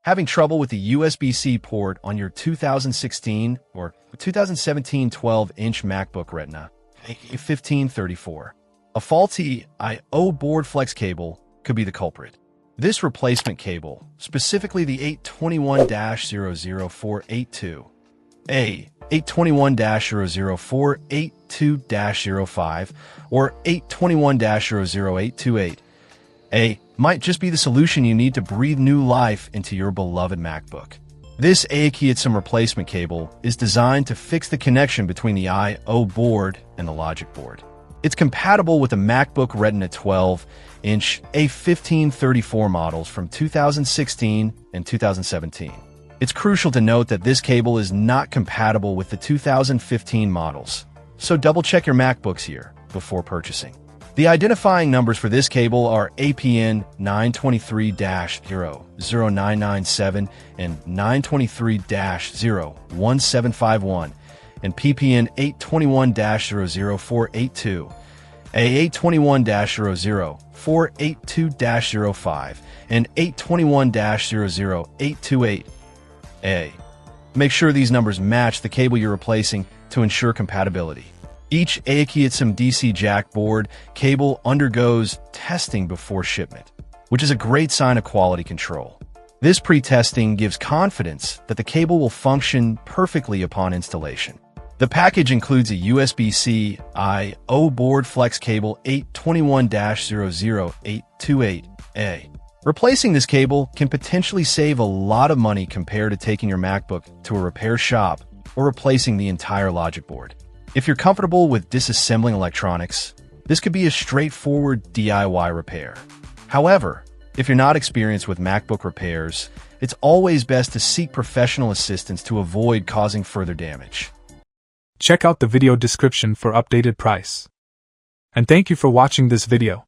Having trouble with the USB-C port on your 2016 or 2017 12-inch MacBook Retina A1534? A faulty I/O board flex cable could be the culprit. This replacement cable, specifically the 821-00482, A821-00482-05, or 821-00828, might just be the solution you need to breathe new life into your beloved MacBook. This AKitsum replacement cable is designed to fix the connection between the I/O board and the logic board. It's compatible with the MacBook Retina 12-inch A1534 models from 2016 and 2017. It's crucial to note that this cable is not compatible with the 2015 models, so double-check your MacBooks here before purchasing. The identifying numbers for this cable are APN 923-00997 and 923-01751, and PPN 821-00482, A821-00482-05, and 821-00828. Make sure these numbers match the cable you're replacing to ensure compatibility. Each AKitsum DC jack board cable undergoes testing before shipment, which is a great sign of quality control. This pre-testing gives confidence that the cable will function perfectly upon installation. The package includes a USB-C I/O board flex cable 821-00828A. Replacing this cable can potentially save a lot of money compared to taking your MacBook to a repair shop or replacing the entire logic board. If you're comfortable with disassembling electronics, this could be a straightforward DIY repair. However, if you're not experienced with MacBook repairs, it's always best to seek professional assistance to avoid causing further damage. Check out the video description for updated price. And thank you for watching this video.